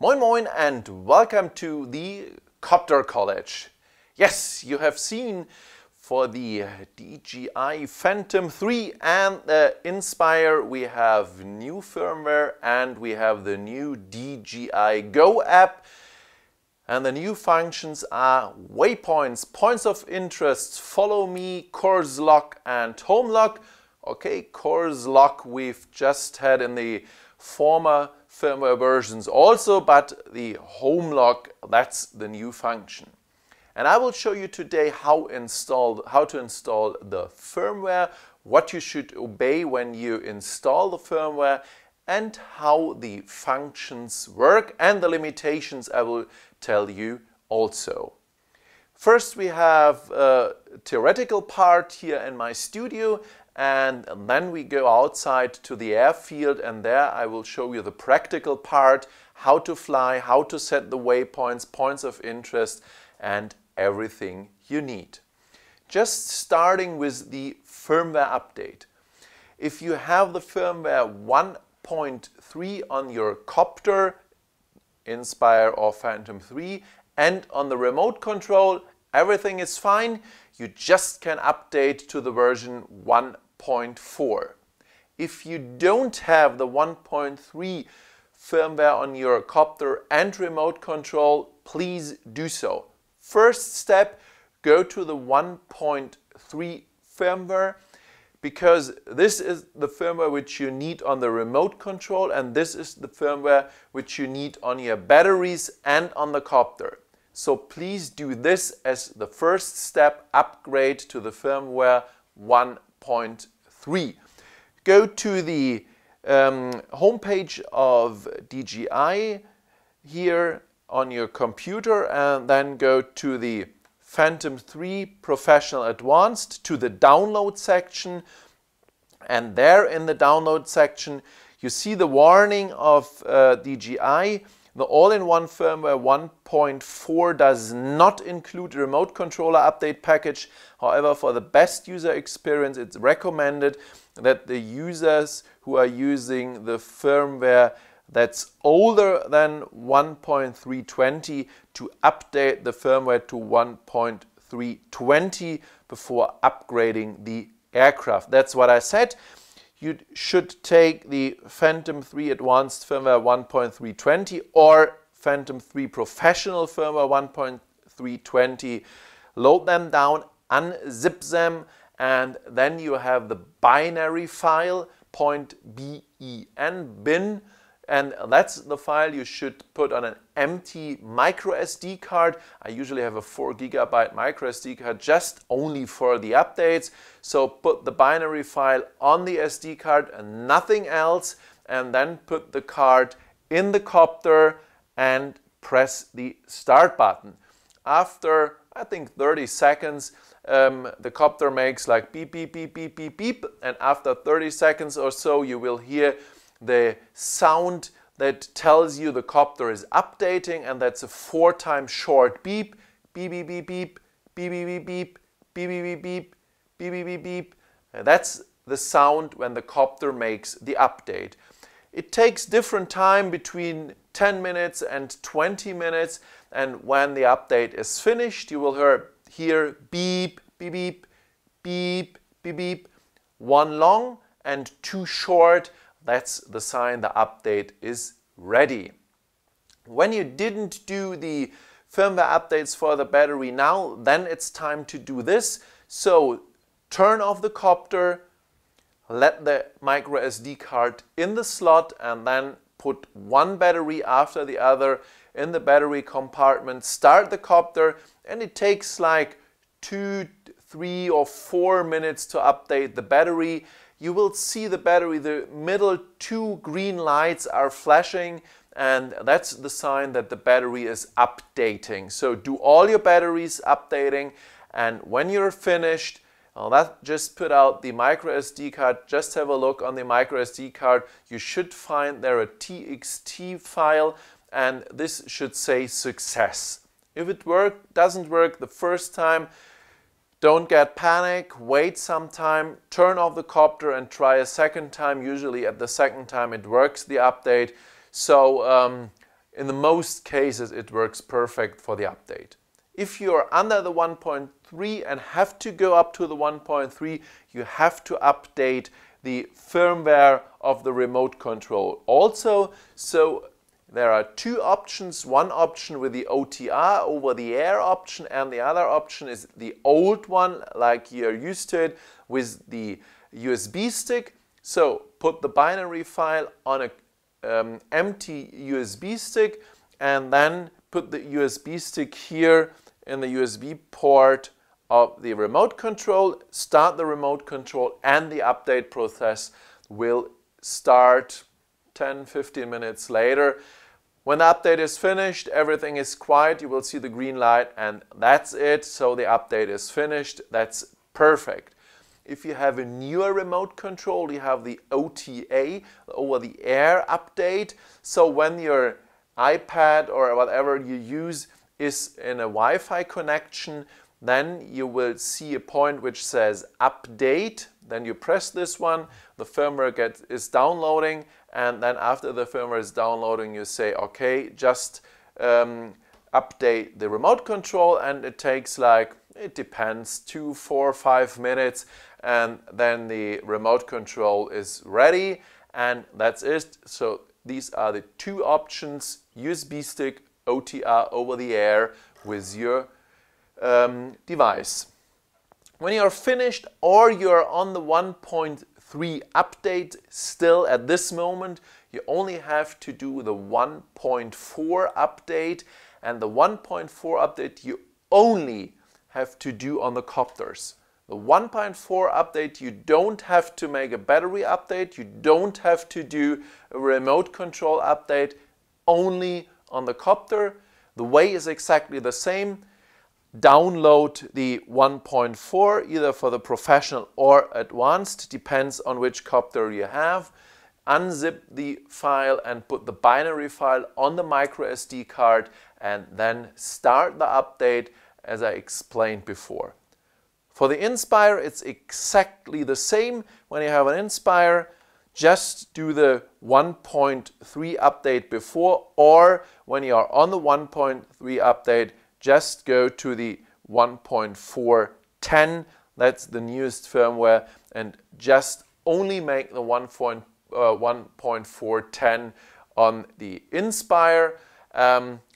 Moin Moin and welcome to the Copter College. Yes, you have seen for the DJI Phantom 3 and the Inspire we have new firmware and we have the new DJI Go-App. And the new functions are waypoints, points of interest, follow me, course lock and home lock. Okay, course lock we've just had in the former firmware versions also, but the home lock, that's the new function. And I will show you today how to install the firmware, what you should obey when you install the firmware, and how the functions work, and the limitations I will tell you also. First we have a theoretical part here in my studio, and then we go outside to the airfield, and there I will show you the practical part, how to fly, how to set the waypoints, points of interest, and everything you need. Just starting with the firmware update. If you have the firmware 1.3 on your copter, Inspire or Phantom 3, and on the remote control, everything is fine. You just can update to the version 1.4. If you don't have the 1.3 firmware on your copter and remote control, please do so. First step, go to the 1.3 firmware, because this is the firmware which you need on the remote control, and this is the firmware which you need on your batteries and on the copter. So please do this as the first step, upgrade to the firmware 1.3. Go to the homepage of DJI here on your computer and then go to the Phantom 3 Professional Advanced, to the download section, and there in the download section you see the warning of DJI. The all-in-one firmware 1.4 does not include a remote controller update package. However, for the best user experience, it's recommended that the users who are using the firmware that's older than 1.320 to update the firmware to 1.320 before upgrading the aircraft. That's what I said. You should take the Phantom 3 Advanced firmware 1.320 or Phantom 3 Professional firmware 1.320, load them down, unzip them, and then you have the binary file .ben, and that's the file you should put on an empty micro SD card. I usually have a 4 GB micro SD card just only for the updates. So put the binary file on the SD card and nothing else, and then put the card in the copter and press the start button. After, I think, 30 seconds, the copter makes like beep, beep, beep, beep, beep, beep, and after 30 seconds or so you will hear the sound that tells you the copter is updating, and that's a 4-time short beep, beep, beep, beep, beep, beep, beep, beep, beep, beep, beep, beep, beep, beep, beep, beep. That's the sound when the copter makes the update. It takes different time, between 10 minutes and 20 minutes, and when the update is finished, you will hear beep, beep, beep, beep, beep, beep, 1 long and 2 short. That's the sign the update is ready. When you didn't do the firmware updates for the battery now, then it's time to do this. So turn off the copter, let the micro SD card in the slot, and then put one battery after the other in the battery compartment. Start the copter, and it takes like 2, 3 or 4 minutes to update the battery. You will see the battery, the middle 2 green lights are flashing, and that's the sign that the battery is updating. So do all your batteries updating, and when you're finished, just put out the micro SD card. Just have a look on the micro SD card. You should find there a TXT file, and this should say success. If it doesn't work the first time, don't get panic, wait some time, turn off the copter and try a second time. Usually at the second time it works, the update. So in the most cases it works perfect for the update. If you're under the 1.3 and have to go up to the 1.3, you have to update the firmware of the remote control also. So there are two options, one option with the OTR over the air option, and the other option is the old one like you're used to it with the USB stick. So put the binary file on an empty USB stick and then put the USB stick here in the USB port of the remote control, start the remote control, and the update process will start 10-15 minutes later. When the update is finished, everything is quiet, you will see the green light, and that's it. So the update is finished. That's perfect. If you have a newer remote control, you have the OTA, over the air update. So when your iPad or whatever you use is in a Wi-Fi connection, then you will see a point which says update. Then you press this one, the firmware is downloading, and then after the firmware is downloading, you say, okay, just update the remote control, and it takes like, it depends, 2, 4, 5 minutes, and then the remote control is ready, and that's it. So these are the two options, USB stick, OTR over the air with your device. When you're finished or you're on the 1.3 update still at this moment, you only have to do the 1.4 update, and the 1.4 update you only have to do on the copters. The 1.4 update, you don't have to make a battery update, you don't have to do a remote control update, only on the copter. The way is exactly the same. Download the 1.4 either for the professional or advanced, depends on which copter you have. Unzip the file and put the binary file on the micro SD card, and then start the update as I explained before. For the Inspire, it's exactly the same. When you have an Inspire, just do the 1.3 update before, or when you are on the 1.3 update, just go to the 1.4.10, that's the newest firmware, and just only make the 1.4.10 on the Inspire,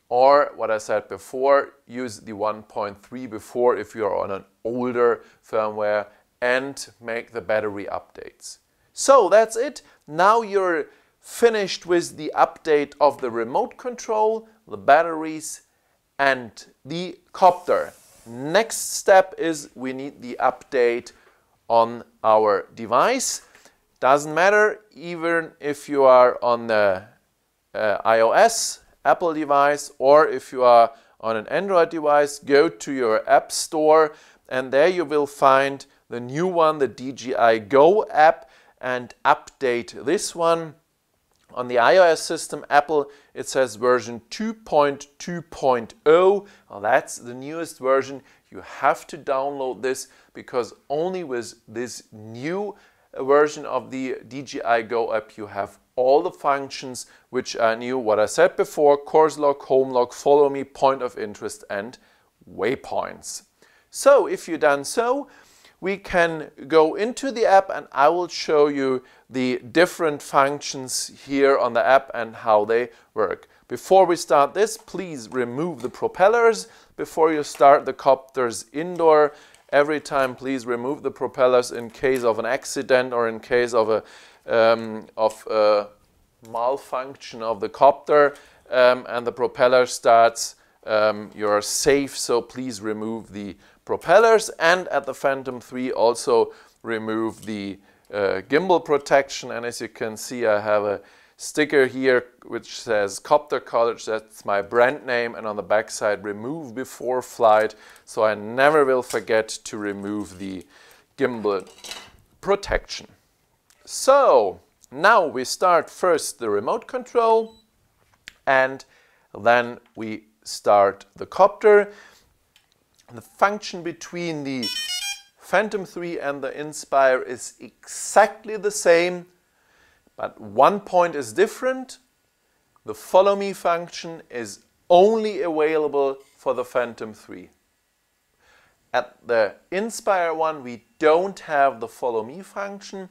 or what I said before, use the 1.3 before if you're on an older firmware, and make the battery updates. So that's it. Now you're finished with the update of the remote control, the batteries, and the copter. Next step is we need the update on our device. Doesn't matter even if you are on the iOS Apple device or if you are on an Android device, go to your App Store, and there you will find the new one, the DJI Go-App, and update this one. On the iOS system, Apple, it says version 2.2.0. Well, that's the newest version. You have to download this because only with this new version of the DJI Go-App you have all the functions which are new. What I said before, course log, home log, follow me, point of interest, and waypoints. So if you've done so, we can go into the app and I will show you the different functions here on the app and how they work. Before we start this, please remove the propellers before you start the copters indoor. Every time, please remove the propellers in case of an accident or in case of a malfunction of the copter, and the propeller starts. You're safe, so please remove the propellers, and at the Phantom 3 also remove the gimbal protection. And as you can see, I have a sticker here which says Copter College, that's my brand name, and on the back side, remove before flight, so I never will forget to remove the gimbal protection. So now we start first the remote control, and then we start the copter. The function between the Phantom 3 and the Inspire is exactly the same, but one point is different. The Follow Me function is only available for the Phantom 3. At the Inspire one, we don't have the Follow Me function.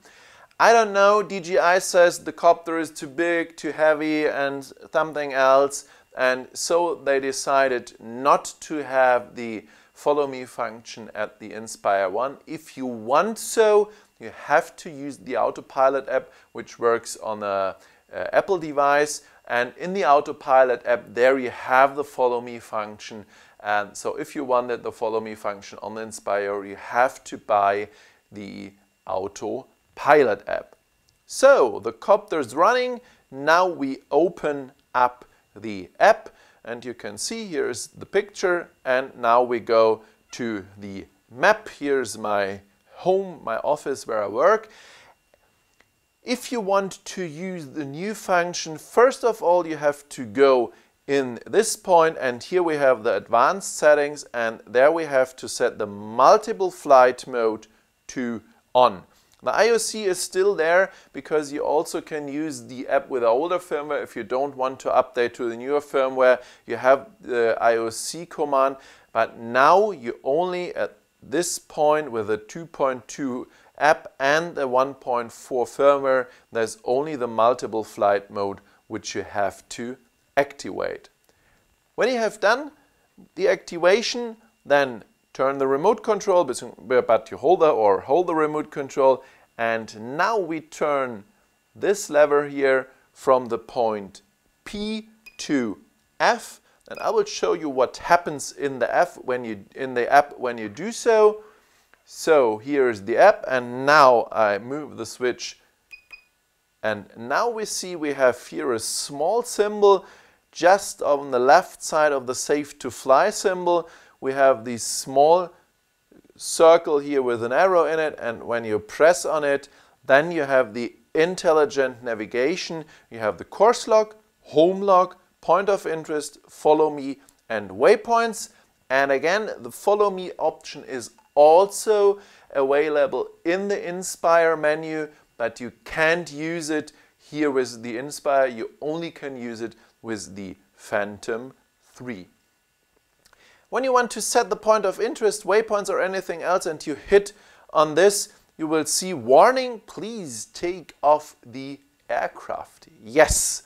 I don't know, DJI says the copter is too big, too heavy and something else, and so they decided not to have the Follow Me function at the Inspire one. If you want so, you have to use the Autopilot app, which works on a Apple device, and in the Autopilot app there you have the Follow Me function. And so if you wanted the Follow Me function on the Inspire, you have to buy the Autopilot app. So the copter is running. Now we open up the app and you can see here's the picture, and now we go to the map. Here's my home, my office where I work. If you want to use the new function, first of all you have to go in this point, and here we have the advanced settings, and there we have to set the multiple flight mode to on. The IOC is still there because you also can use the app with the older firmware. If you don't want to update to the newer firmware, you have the IOC command, but now you only at this point with the 2.2 app and the 1.4 firmware, there's only the multiple flight mode which you have to activate. When you have done the activation, then turn the remote control, but you hold the remote control, and now we turn this lever here from the point P to F, and I will show you what happens in the app when you do so. So here's the app, and now I move the switch, and now we see we have here a small symbol just on the left side of the Safe to Fly symbol. We have this small circle here with an arrow in it, and when you press on it, then you have the intelligent navigation. You have the course log, home log, point of interest, follow me, and waypoints. And again, the follow me option is also available in the Inspire menu, but you can't use it here with the Inspire. You only can use it with the Phantom 3. When you want to set the point of interest, waypoints or anything else, and you hit on this, you will see warning, please take off the aircraft. Yes,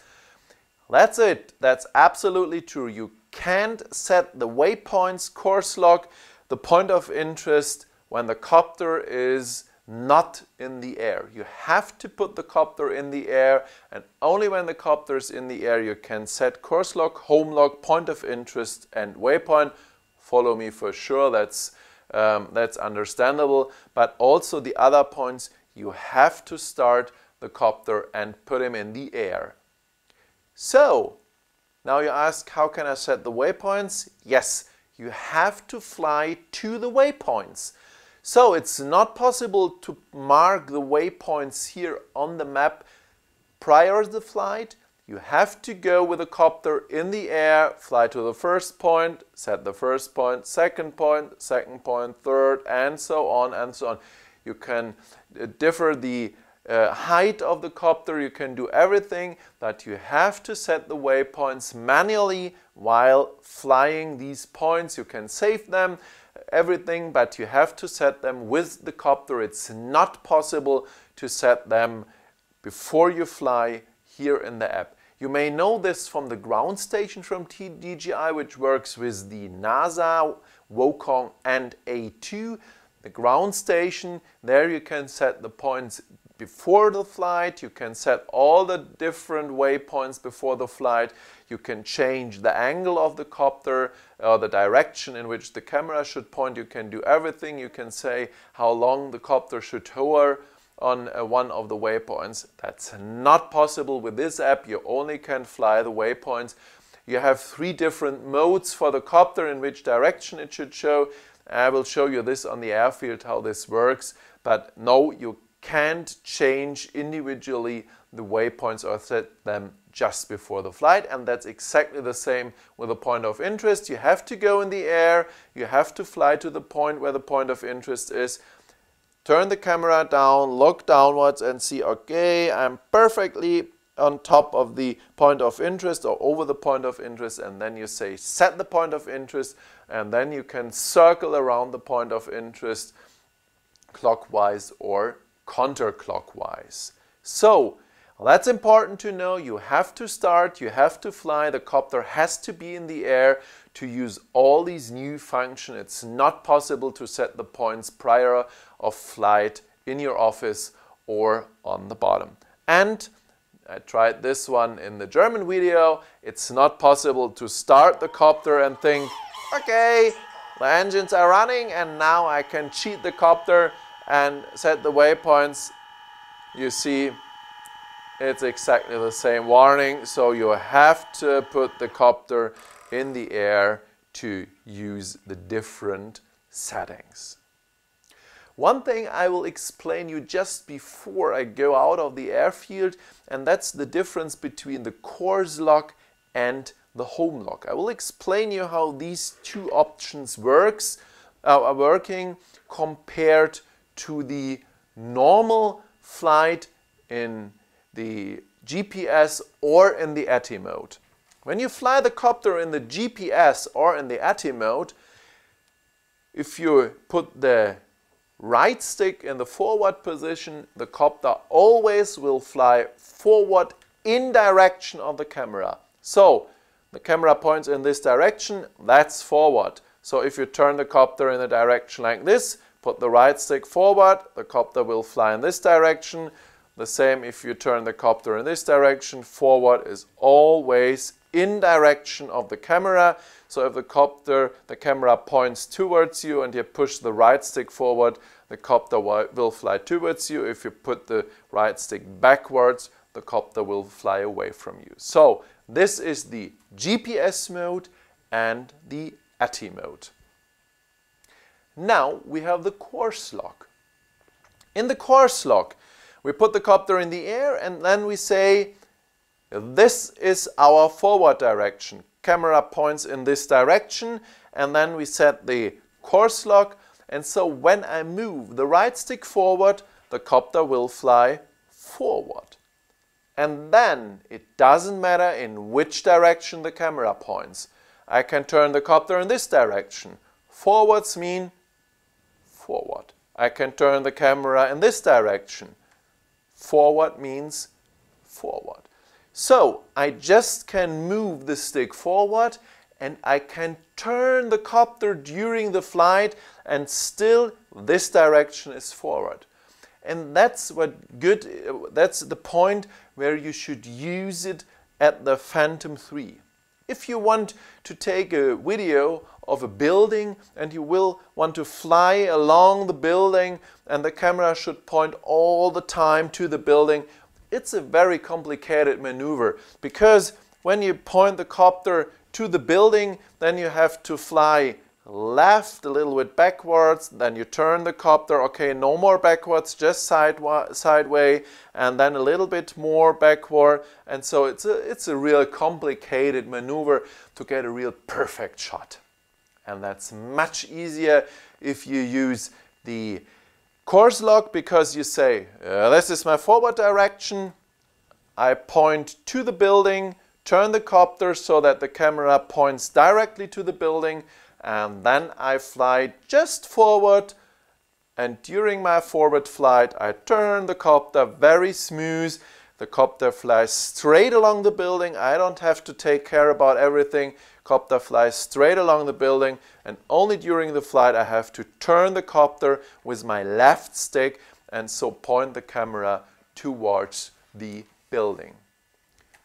that's it. That's absolutely true. You can't set the waypoints, course log, the point of interest when the copter is not in the air. You have to put the copter in the air, and only when the copter is in the air you can set course log, home log, point of interest and waypoint. Follow me for sure, that's understandable, but also the other points you have to start the copter and put him in the air. So now you ask, how can I set the waypoints? Yes, you have to fly to the waypoints. So it's not possible to mark the waypoints here on the map prior to the flight. You have to go with the copter in the air, fly to the first point, set the first point, second point, third, and so on and so on. You can differ the height of the copter, you can do everything, but you have to set the waypoints manually while flying these points. You can save them, everything, but you have to set them with the copter. It's not possible to set them before you fly here in the app. You may know this from the ground station from DJI, which works with the NASA, Wacom and A2. The ground station, there you can set the points before the flight, you can set all the different waypoints before the flight, you can change the angle of the copter or the direction in which the camera should point, you can do everything, you can say how long the copter should hover on one of the waypoints. That's not possible with this app, you only can fly the waypoints. You have 3 different modes for the copter in which direction it should show. I will show you this on the airfield how this works, but no, you can't change individually the waypoints or set them just before the flight, and that's exactly the same with the point of interest. You have to go in the air, you have to fly to the point where the point of interest is, turn the camera down, look downwards and see, okay, I'm perfectly on top of the point of interest or over the point of interest, and then you say set the point of interest, and then you can circle around the point of interest clockwise or counterclockwise. So that's important to know. You have to start, you have to fly, the copter has to be in the air to use all these new functions. It's not possible to set the points prior of flight in your office or on the bottom. And I tried this one in the German video. It's not possible to start the copter and think, okay, the engines are running and now I can cheat the copter and set the waypoints. You see, it's exactly the same warning. So you have to put the copter in the air to use the different settings. One thing I will explain you just before I go out of the airfield, and that's the difference between the course lock and the home lock. I will explain you how these two options are working compared to the normal flight in the GPS or in the ATI mode. When you fly the copter in the GPS or in the ATI mode, if you put the right stick in the forward position, the copter always will fly forward in direction of the camera. So the camera points in this direction, that's forward. So if you turn the copter in a direction like this, put the right stick forward, the copter will fly in this direction. The same if you turn the copter in this direction, forward is always in direction of the camera. So if the camera points towards you and you push the right stick forward, the copter will fly towards you. If you put the right stick backwards, the copter will fly away from you. So this is the GPS mode and the ATI mode. Now we have the course lock. In the course lock, we put the copter in the air and then we say, this is our forward direction. Camera points in this direction, and then we set the course lock, and so when I move the right stick forward, the copter will fly forward. And then it doesn't matter in which direction the camera points. I can turn the copter in this direction. Forwards mean forward. I can turn the camera in this direction. Forward means forward. So I just can move the stick forward and I can turn the copter during the flight and still this direction is forward. And that's that's the point where you should use it at the Phantom 3. If you want to take a video of a building and you will want to fly along the building and the camera should point all the time to the building, it's a very complicated maneuver, because when you point the copter to the building, then you have to fly left a little bit backwards, then you turn the copter, okay, no more backwards, just sideways, and then a little bit more backward, and so it's a real complicated maneuver to get a real perfect shot. And that's much easier if you use the course lock, because you say, this is my forward direction, I point to the building, turn the copter so that the camera points directly to the building, and then I fly just forward, and during my forward flight I turn the copter very smooth. The copter flies straight along the building. I don't have to take care about everything. Copter flies straight along the building, and only during the flight I have to turn the copter with my left stick and so point the camera towards the building.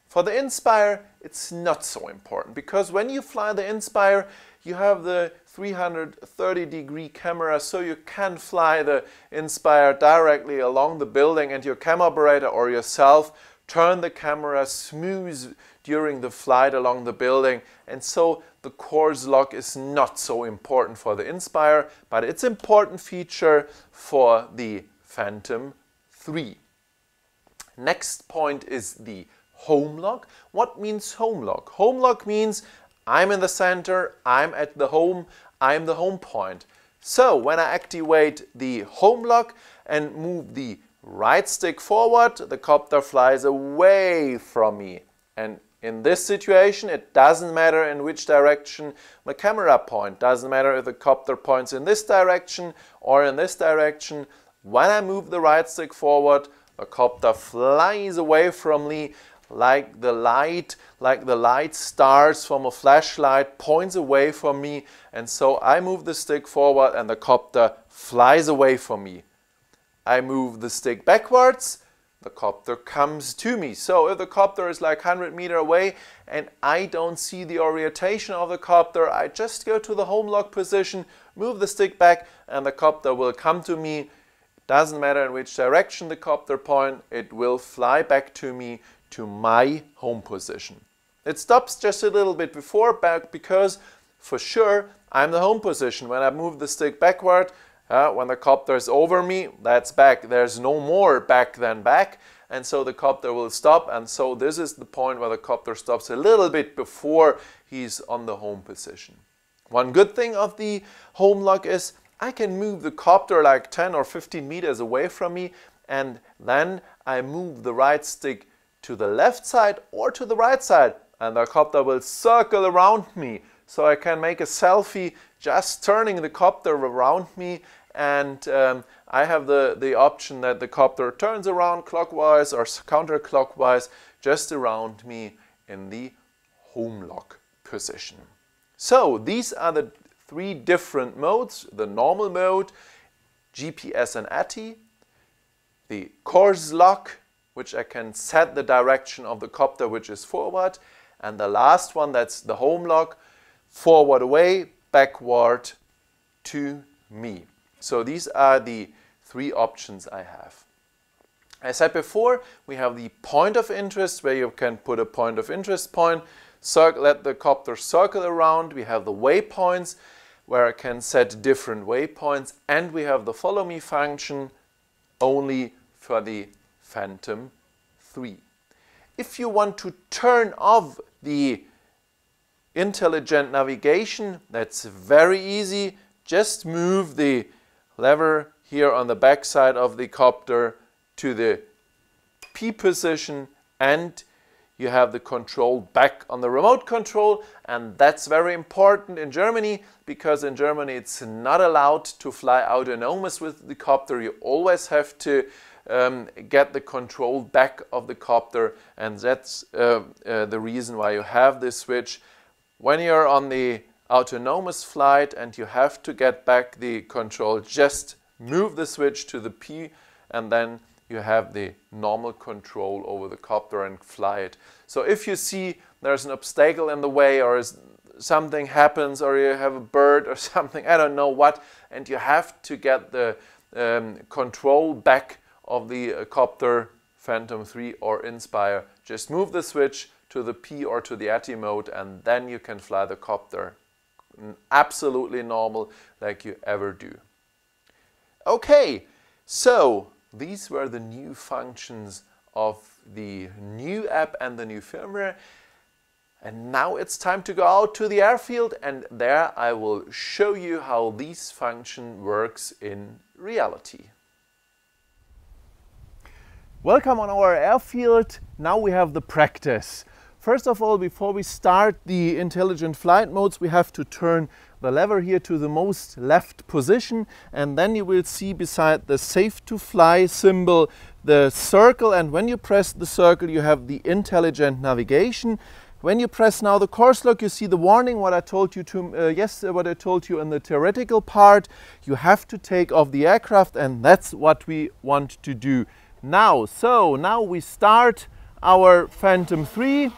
For the Inspire, it's not so important, because when you fly the Inspire, you have the 330-degree camera, so you can fly the Inspire directly along the building, and your camera operator or yourself turn the camera smooth during the flight along the building. And so the course lock is not so important for the Inspire, but it's an important feature for the Phantom 3. Next point is the home lock. What means home lock? Home lock means I'm in the center, I'm at the home, I'm the home point. So when I activate the home lock and move the right stick forward, the copter flies away from me. And in this situation, it doesn't matter in which direction my camera points. Doesn't matter if the copter points in this direction or in this direction. When I move the right stick forward, the copter flies away from me like the light stars from a flashlight points away from me. And so I move the stick forward and the copter flies away from me. I move the stick backwards, the copter comes to me. So if the copter is like 100 meters away and I don't see the orientation of the copter, I just go to the home lock position, move the stick back, and the copter will come to me. Doesn't matter in which direction the copter points, it will fly back to me to my home position. It stops just a little bit before back because for sure I'm the home position. When I move the stick backward, when the copter is over me, that's back. There's no more back than back, and so the copter will stop. And so this is the point where the copter stops a little bit before he's on the home position. One good thing of the home lock is I can move the copter like 10 or 15 meters away from me, and then I move the right stick to the left side or to the right side, and the copter will circle around me. So I can make a selfie just turning the copter around me, and I have the option that the copter turns around clockwise or counterclockwise just around me in the home lock position. So these are the three different modes: the normal mode, GPS and ATI, the course lock, which I can set the direction of the copter which is forward, and the last one, that's the home lock, forward away, backward to me. So these are the three options I have. As I said before, we have the point of interest, where you can put a point of interest point, let the copter circle around. We have the waypoints, where I can set different waypoints, and we have the follow me function only for the Phantom 3. If you want to turn off the intelligent navigation, that's very easy. Just move the lever here on the back side of the copter to the P position, and you have the control back on the remote control. And that's very important in Germany, because in Germany it's not allowed to fly autonomous with the copter. You always have to get the control back of the copter, and that's the reason why you have this switch. When you're on the autonomous flight and you have to get back the control, just move the switch to the P, and then you have the normal control over the copter and fly it. So if you see there's an obstacle in the way, or something happens, or you have a bird or something, I don't know what, and you have to get the control back of the copter, Phantom 3 or Inspire, just move the switch to the P or to the ATI mode, and then you can fly the copter absolutely normal like you ever do. Okay, so these were the new functions of the new app and the new firmware. And now it's time to go out to the airfield, and there I will show you how this function works in reality. Welcome on our airfield. Now we have the practice. First of all, before we start the intelligent flight modes, we have to turn the lever here to the most left position, and then you will see beside the safe to fly symbol the circle, and when you press the circle you have the intelligent navigation. When you press now the course lock, you see the warning, what I told you what I told you in the theoretical part. You have to take off the aircraft, and that's what we want to do now. So now we start our Phantom 3.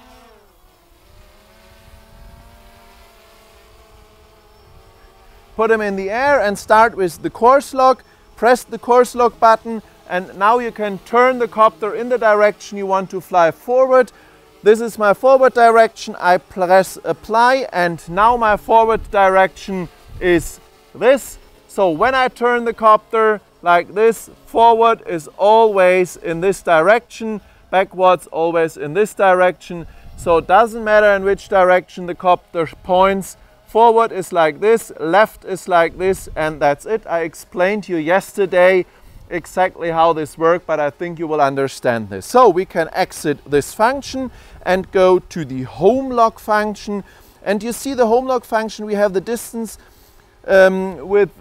Put them in the air and start with the course lock. Press the course lock button, and now you can turn the copter in the direction you want to fly forward. This is my forward direction. I press apply, and now my forward direction is this. So when I turn the copter like this, forward is always in this direction, backwards always in this direction. So it doesn't matter in which direction the copter points. Forward is like this, left is like this, and that's it. I explained to you yesterday exactly how this works, but I think you will understand this. So we can exit this function and go to the home log function. And you see the home log function, we have the distance with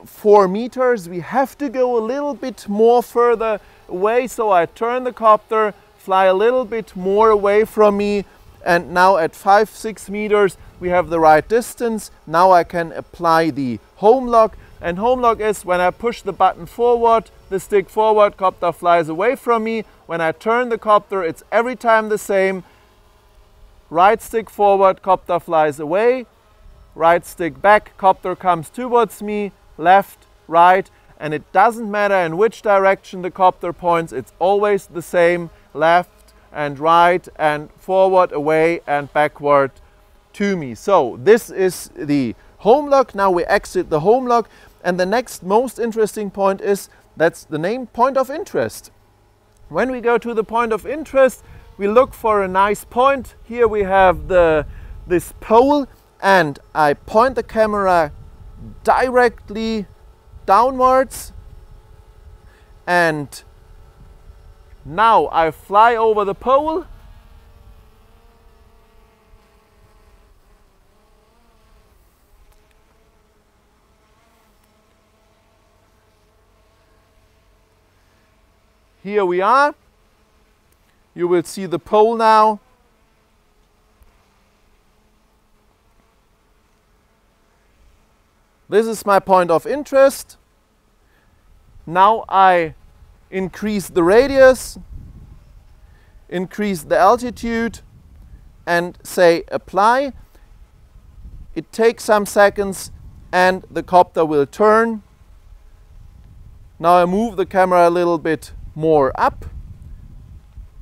4 meters. We have to go a little bit more further away, so I turn the copter, fly a little bit more away from me, and now at 5-6 meters we have the right distance. Now I can apply the home log, and home log is when I push the button forward, the stick forward, copter flies away from me. When I turn the copter, it's every time the same. Right stick forward, copter flies away. Right stick back, copter comes towards me. Left, right, and it doesn't matter in which direction the copter points, it's always the same, left and right and forward, away and backward to me. So this is the home log. Now we exit the home log, and the next most interesting point is, that's the name, point of interest. When we go to the point of interest, we look for a nice point. Here we have this pole, and I point the camera directly downwards, and now I fly over the pole, here we are. You will see the pole now. This is my point of interest. Now I increase the radius, increase the altitude, and say apply. It takes some seconds and the copter will turn. Now I move the camera a little bit more up,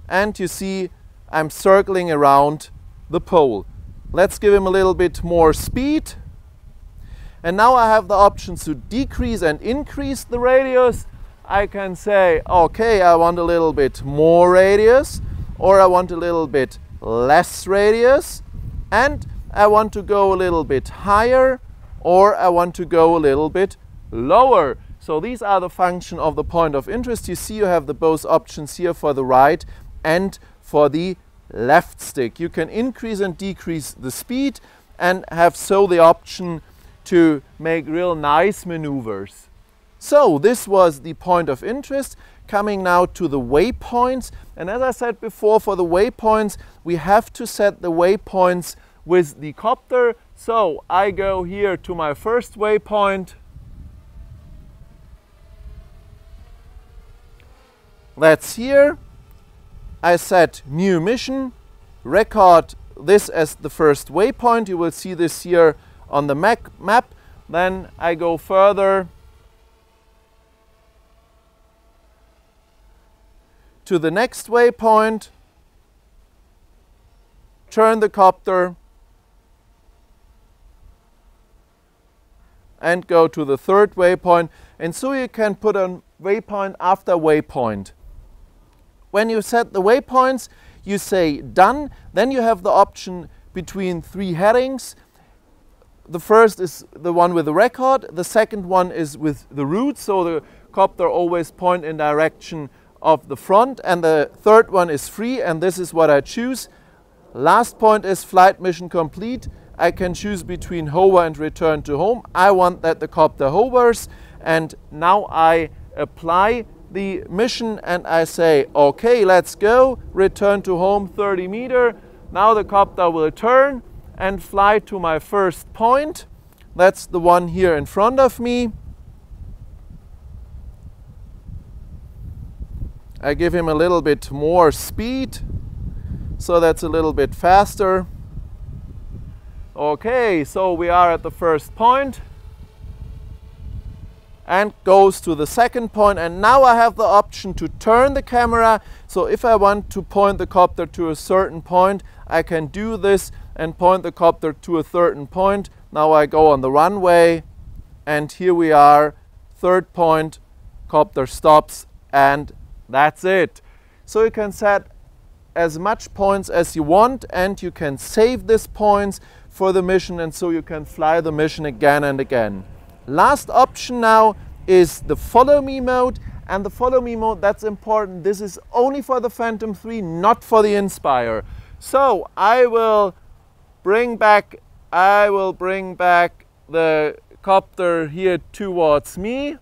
and you see I'm circling around the pole. Let's give him a little bit more speed. And now I have the options to decrease and increase the radius. I can say, okay, I want a little bit more radius, or I want a little bit less radius, and I want to go a little bit higher, or I want to go a little bit lower. So these are the function of the point of interest. You see you have the both options here for the right and for the left stick. You can increase and decrease the speed and have so the option to make real nice maneuvers. So this was the point of interest. Coming now to the waypoints, and as I said before, for the waypoints we have to set the waypoints with the copter. So I go here to my first waypoint. That's here. I set new mission, record this as the first waypoint. You will see this here on the map. Then I go further to the next waypoint, turn the copter, and go to the third waypoint. And so you can put on waypoint after waypoint. When you set the waypoints, you say done. Then you have the option between 3 headings. The first is the one with the record, the second one is with the route, so the copter always point in direction of the front, and the third one is free, and this is what I choose. Last point is flight mission complete. I can choose between hover and return to home. I want that the copter hovers, and now I apply the mission and I say okay, let's go, return to home 30 meters. Now the copter will turn and fly to my first point. That's the one here in front of me. I give him a little bit more speed, so that's a little bit faster. Okay, so we are at the first point and goes to the second point, and now I have the option to turn the camera. So if I want to point the copter to a certain point, I can do this and point the copter to a certain point. Now I go on the runway, and here we are, third point, copter stops, and that's it. So you can set as much points as you want, and you can save these points for the mission, and so you can fly the mission again and again. Last option now is the Follow Me mode. And the Follow Me mode, that's important. This is only for the Phantom 3, not for the Inspire. So I will bring back the copter here towards me.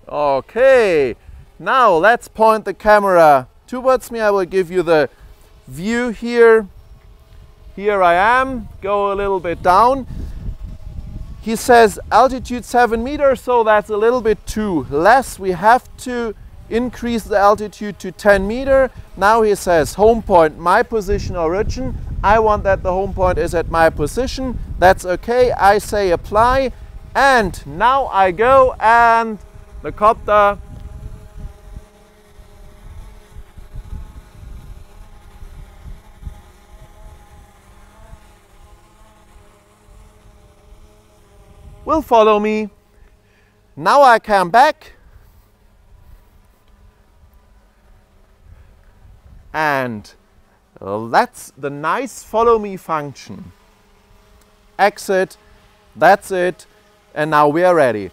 Okay, now let's point the camera towards me. I will give you the view here. Here I am, go a little bit down. He says altitude 7 meters, so that's a little bit too less. We have to increase the altitude to 10 meters. Now he says home point, my position origin. I want that the home point is at my position. That's okay, I say apply. And now I go and the copter will follow me. Now I come back and that's the nice follow me function. Exit, that's it, and now we are ready.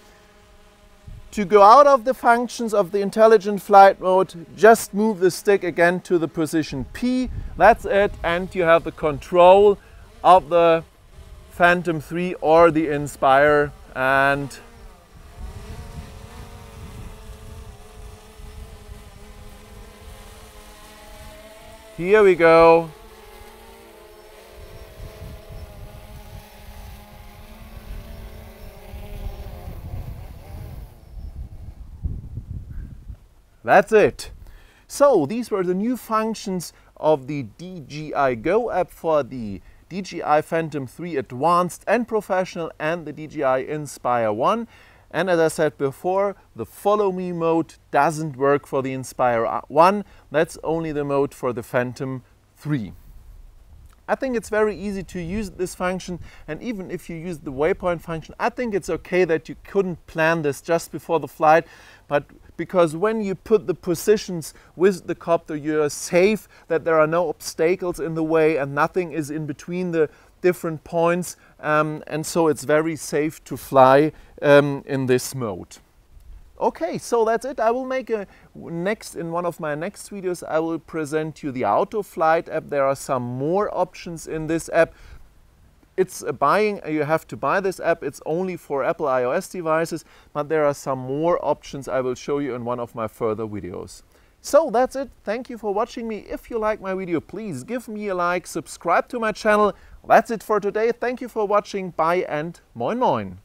To go out of the functions of the intelligent flight mode, just move the stick again to the position P. That's it, and you have the control of the Phantom 3 or the Inspire. And here we go. That's it. So these were the new functions of the DJI Go-App for the DJI Phantom 3 Advanced and Professional and the DJI Inspire 1. And as I said before, the Follow Me mode doesn't work for the Inspire 1. That's only the mode for the Phantom 3. I think it's very easy to use this function, and even if you use the waypoint function, I think it's okay that you couldn't plan this just before the flight, but because when you put the positions with the copter, you're safe that there are no obstacles in the way and nothing is in between the different points, and so it's very safe to fly in this mode. Okay, so that's it. I will make in one of my next videos, I will present you the Auto Flight app. There are some more options in this app. It's you have to buy this app. It's only for Apple iOS devices, but there are some more options I will show you in one of my further videos. So that's it. Thank you for watching me. If you like my video, please give me a like, subscribe to my channel. That's it for today. Thank you for watching. Bye and moin moin.